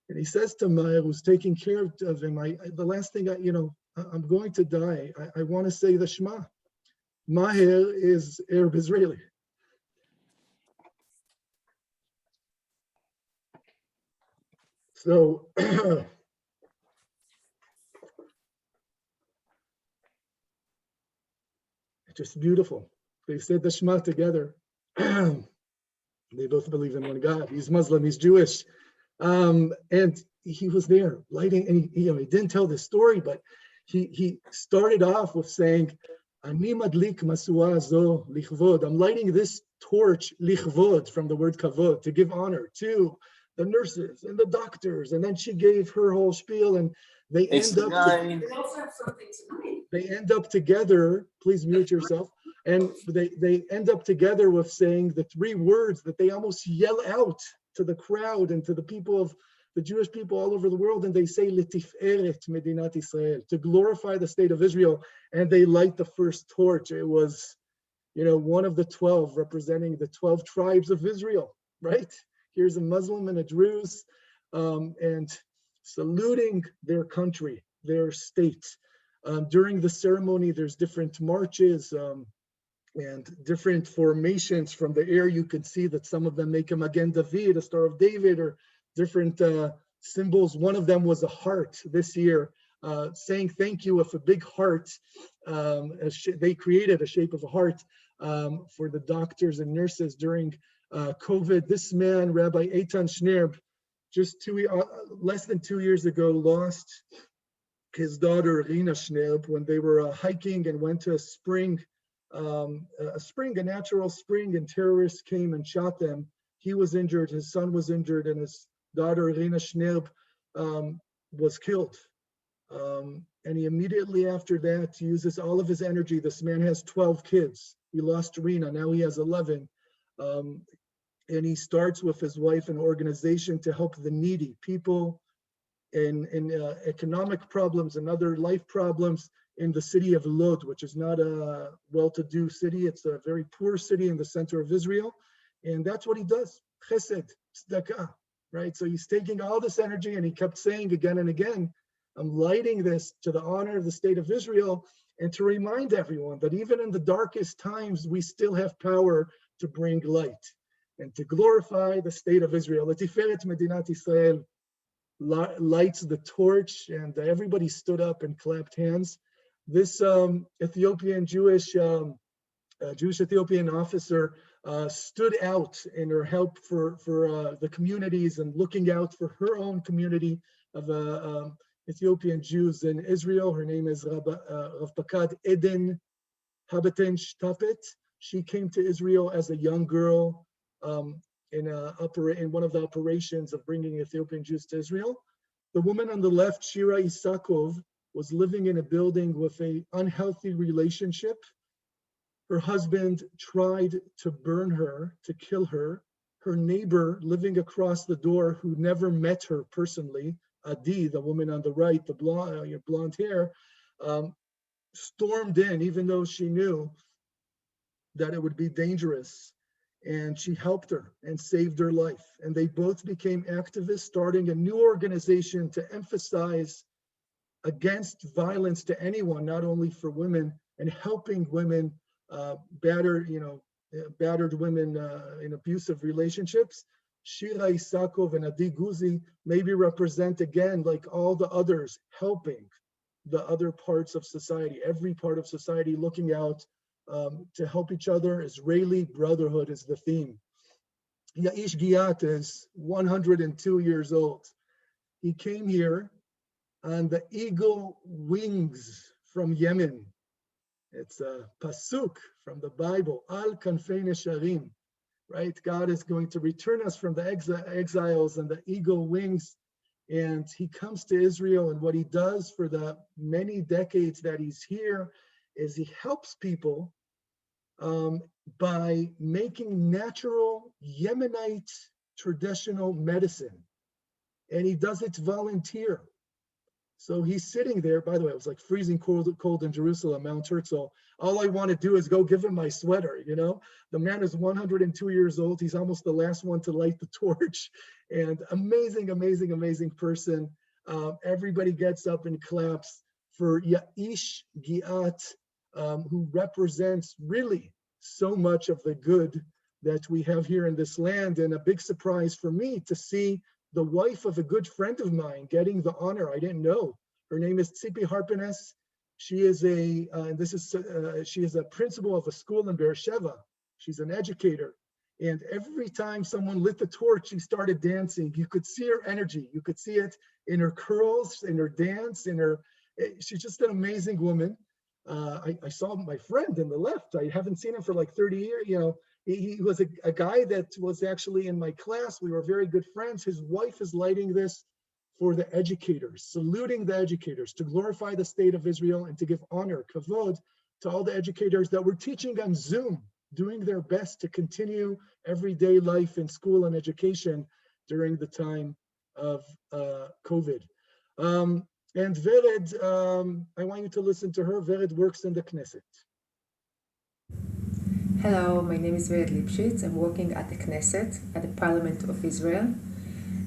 And he says to Maher, who's taking care of him, the last thing I'm going to die. I want to say the Shema. Maher is Arab Israeli. So just beautiful. They said the Shema together. They both believe in one God. He's Muslim, he's Jewish. And he was there lighting, and he didn't tell this story, but he started off with saying, Ani madlik masuah zo lichvod. I'm lighting this torch, lichvod, from the word kavod, to give honor to the nurses and the doctors. And then she gave her whole spiel, and they end up together. Please mute yourself. And they end up together with saying the three words that they almost yell out to the crowd and to the people of the Jewish people all over the world, and they say L'tiferet Medinat Israel, to glorify the state of Israel, and they light the first torch. It was, one of the 12 representing the 12 tribes of Israel, right? Here's a Muslim and a Druze, and saluting their country, their state. During the ceremony, there's different marches and different formations from the air. You can see that some of them make a Magen David, a Star of David, or different symbols. One of them was a heart this year, saying thank you with a big heart. They created a shape of a heart for the doctors and nurses during COVID. This man, Rabbi Eitan Schnerb, just less than 2 years ago, lost his daughter Rina Schnerb when they were hiking and went to a natural spring, and terrorists came and shot them. He was injured, his son was injured, and his daughter Rina Schnerb was killed. And he immediately after that uses all of his energy. This man has 12 kids. He lost Rina, now he has 11. And he starts with his wife an organization to help the needy people in economic problems and other life problems in the city of Lod, which is not a well-to-do city. It's a very poor city in the center of Israel. And that's what he does, chesed, tzedakah, right? So he's taking all this energy, and he kept saying again and again, I'm lighting this to the honor of the state of Israel, and to remind everyone that even in the darkest times, we still have power to bring light and to glorify the state of Israel. L'tiferet Medinat Israel lights the torch, and everybody stood up and clapped hands. This Ethiopian Jewish Ethiopian officer stood out in her help for the communities and looking out for her own community of Ethiopian Jews in Israel. Her name is Rav Pakad Eden Habeten Shtapet. She came to Israel as a young girl in one of the operations of bringing Ethiopian Jews to Israel. The woman on the left, Shira Isakov, was living in a building with an unhealthy relationship. Her husband tried to burn her, to kill her. Her neighbor living across the door, who never met her personally, Adi, the woman on the right, the blonde hair, stormed in, even though she knew that it would be dangerous. And she helped her and saved her life. And they both became activists, starting a new organization to emphasize against violence to anyone, not only for women, and helping women, battered women in abusive relationships. Shira Isakov and Adi Guzi maybe represent, again, like all the others, helping the other parts of society, every part of society, looking out to help each other. Israeli brotherhood is the theme. Yaish Giat is 102 years old. He came here on the eagle wings from Yemen. It's a pasuk from the Bible, Al Kanfei Nesharim, right? God is going to return us from the exiles and the eagle wings. And he comes to Israel, and what he does for the many decades that he's here is he helps people by making natural Yemenite traditional medicine. And he does it volunteer. So he's sitting there. By the way, it was like freezing cold in Jerusalem, Mount Herzl. All I want to do is go give him my sweater, The man is 102 years old. He's almost the last one to light the torch. And amazing, amazing, amazing person. Everybody gets up and claps for Yaish Giat, who represents really so much of the good that we have here in this land. And a big surprise for me to see the wife of a good friend of mine getting the honor. I didn't know. Her name is Tzipi Harpenes. She is she is a principal of a school in Beersheba. She's an educator. And every time someone lit the torch, she started dancing. You could see her energy. You could see it in her curls, in her dance, she's just an amazing woman. I saw my friend in the left. I haven't seen him for like 30 years. He was a guy that was actually in my class. We were very good friends. His wife is lighting this for the educators, saluting the educators, to glorify the state of Israel and to give honor, kavod, to all the educators that were teaching on Zoom, doing their best to continue everyday life in school and education during the time of COVID. And Vered, I want you to listen to her. Vered works in the Knesset. Hello, my name is Vered Lipschitz. I'm working at the Knesset, at the Parliament of Israel,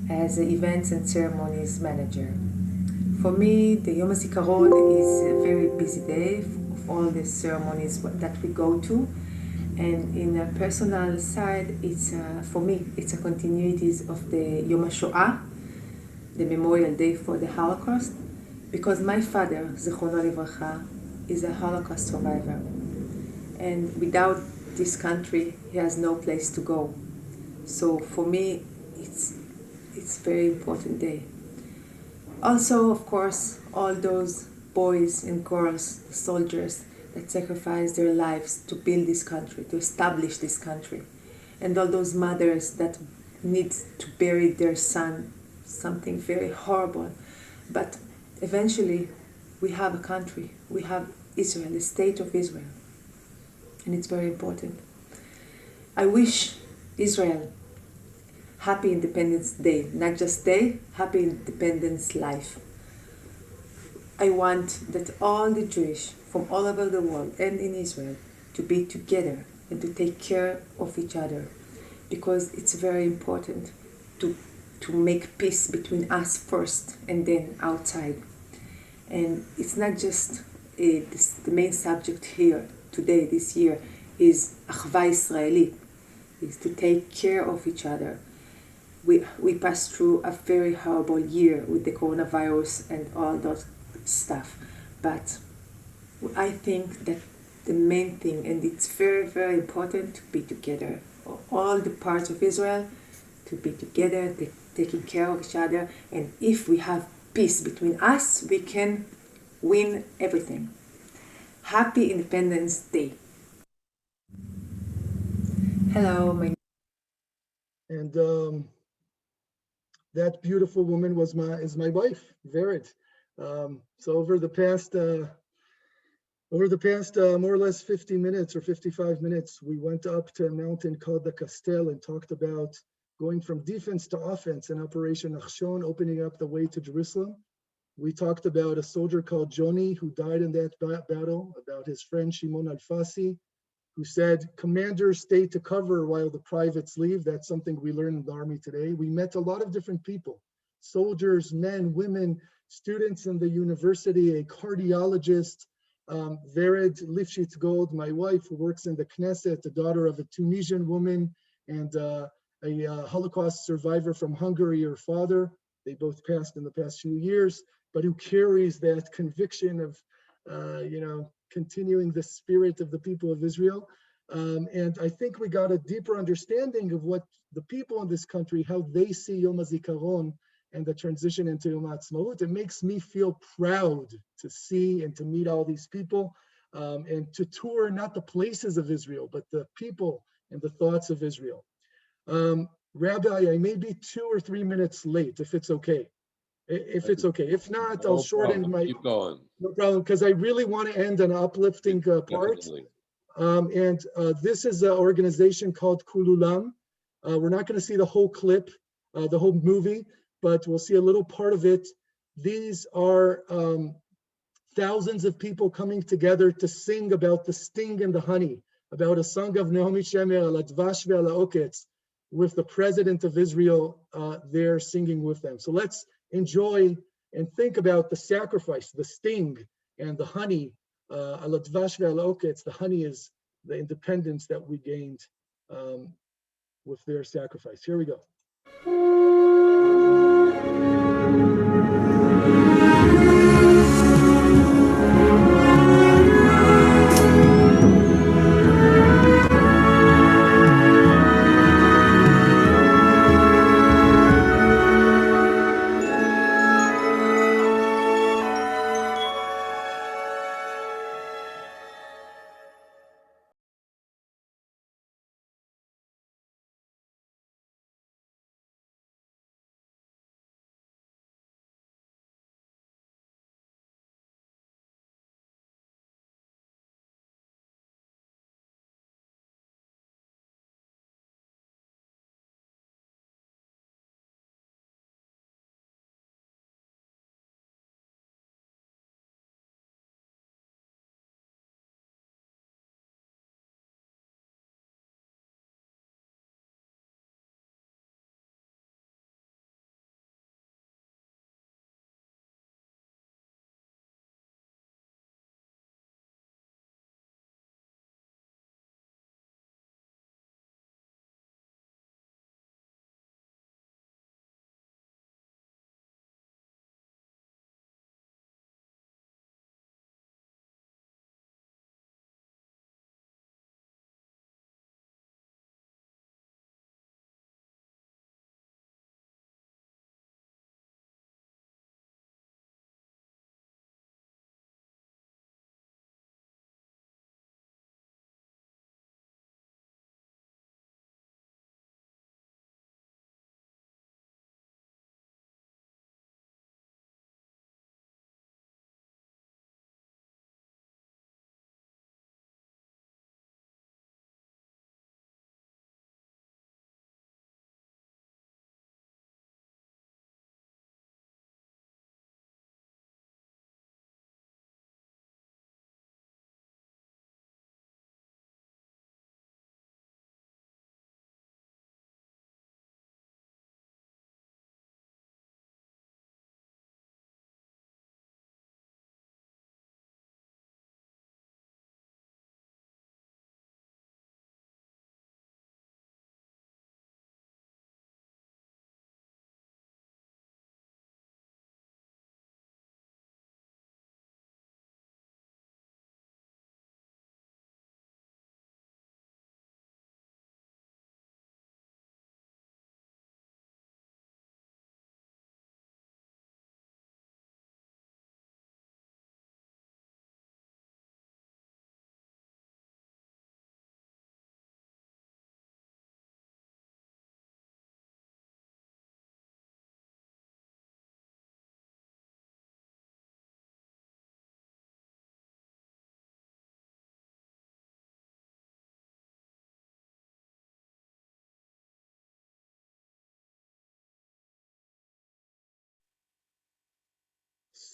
as an events and ceremonies manager. For me, the Yom Hazikaron is a very busy day of all the ceremonies that we go to. And in a personal side, for me, it's a continuity of the Yom HaShoah, the Memorial Day for the Holocaust, because my father, Zichrono Livracha, is a Holocaust survivor. And without this country, he has no place to go. So for me, it's a very important day. Also, of course, all those boys and girls, the soldiers that sacrificed their lives to build this country, to establish this country. And all those mothers that need to bury their son, something very horrible. But eventually, we have a country. We have Israel, the state of Israel. And it's very important. I wish Israel happy Independence Day, not just day, happy Independence life. I want that all the Jewish from all over the world and in Israel to be together and to take care of each other, because it's very important to make peace between us first and then outside. And it's not just the main subject here today, this year, is Achva Israeli, is to take care of each other. We passed through a very horrible year with the coronavirus and all that stuff, but I think that the main thing, and it's very, very important, to be together. All the parts of Israel, to be together, taking care of each other, and if we have peace between us, we can win everything. Happy Independence Day. Hello, And that beautiful woman is my wife, Vered. So over the past more or less 50 minutes or 55 minutes, we went up to a mountain called the Kastel and talked about going from defense to offense in Operation Achshon, opening up the way to Jerusalem. We talked about a soldier called Johnny who died in that battle, about his friend Shimon Alfasi, who said, commanders stay to cover while the privates leave. That's something we learn in the army today. We met a lot of different people, soldiers, men, women, students in the university, a cardiologist, Vered Lipschitz Gold, my wife, who works in the Knesset, the daughter of a Tunisian woman and a Holocaust survivor from Hungary, her father. They both passed in the past few years, but who carries that conviction of, continuing the spirit of the people of Israel. And I think we got a deeper understanding of what the people in this country, how they see Yom HaZikaron and the transition into Yom HaAtzmaut. It makes me feel proud to see and to meet all these people and to tour not the places of Israel, but the people and the thoughts of Israel. Rabbi, I may be 2 or 3 minutes late, if it's okay. If it's okay. If not, I'll shorten my... Keep going. No problem, because I really want to end on an uplifting part. This is an organization called Kululam. We're not going to see the whole clip, the whole movie, but we'll see a little part of it. These are thousands of people coming together to sing about the sting and the honey, about a song of Naomi Shemer, Al Advash ve'al Ha'oketz, with the president of Israel there singing with them. So let's enjoy and think about the sacrifice, the sting, and the honey. Al Advash ve'al Ha'oketz, the honey is the independence that we gained with their sacrifice. Here we go.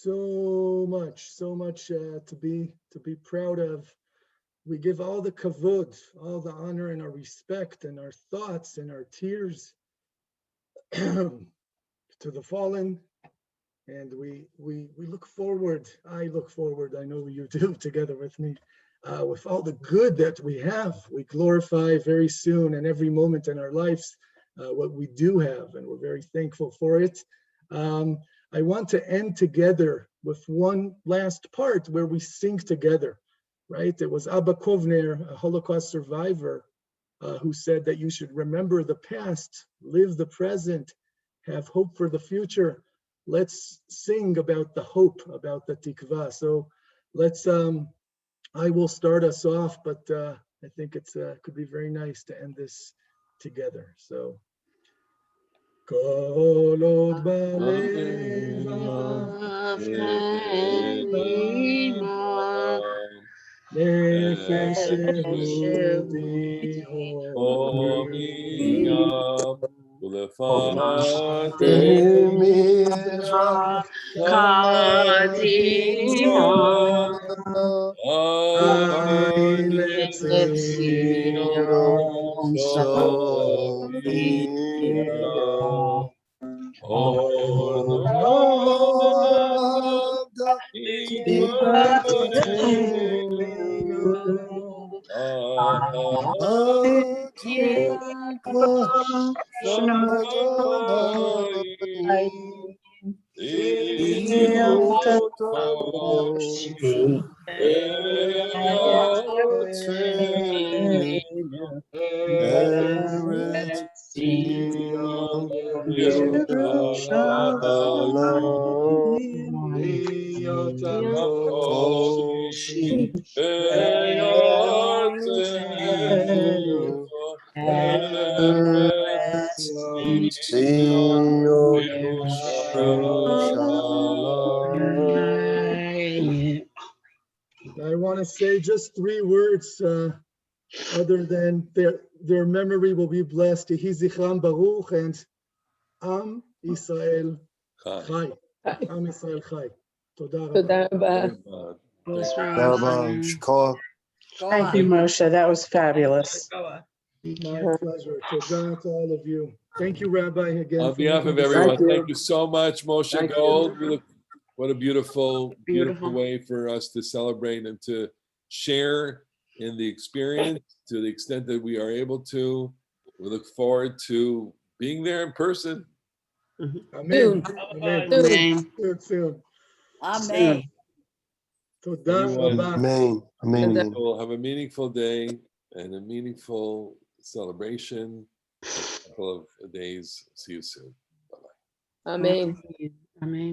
so much to be proud of. We give all the kavod, all the honor and our respect and our thoughts and our tears to the fallen. And we look forward, I look forward, I know you do together with me, with all the good that we have. We glorify very soon and every moment in our lives what we do have, and we're very thankful for it. I want to end together with one last part where we sing together, right? It was Abba Kovner, a Holocaust survivor, who said that you should remember the past, live the present, have hope for the future. Let's sing about the hope, about the tikva. So let's, I will start us off, but I think it's could be very nice to end this together. So, Kol od balev nefesh Yehudi Omiyam Ulefate Mizrach Kadima Letzion Sofia Olam Eretz Tziyon Yerushalayim Toshi Eretz Tziyon Yerushalayim. I want to say just 3 words other than their memory will be blessed. Yehi Zichram Baruch and Am Yisrael Chai. Am Yisrael Chai. Toda rabba. Thank you, Moshe. That was fabulous. My pleasure. Toda to all of you. Thank you, Rabbi, again. On behalf of everyone, thank you so much, Moshe Gold. What a beautiful way for us to celebrate and to share in the experience to the extent that we are able to. We look forward to being there in person. Amen. Amen. Soon. Amen. Amen. Amen. We'll have a meaningful day and a meaningful celebration. A couple of days. See you soon. Bye-bye. Amen. Amen.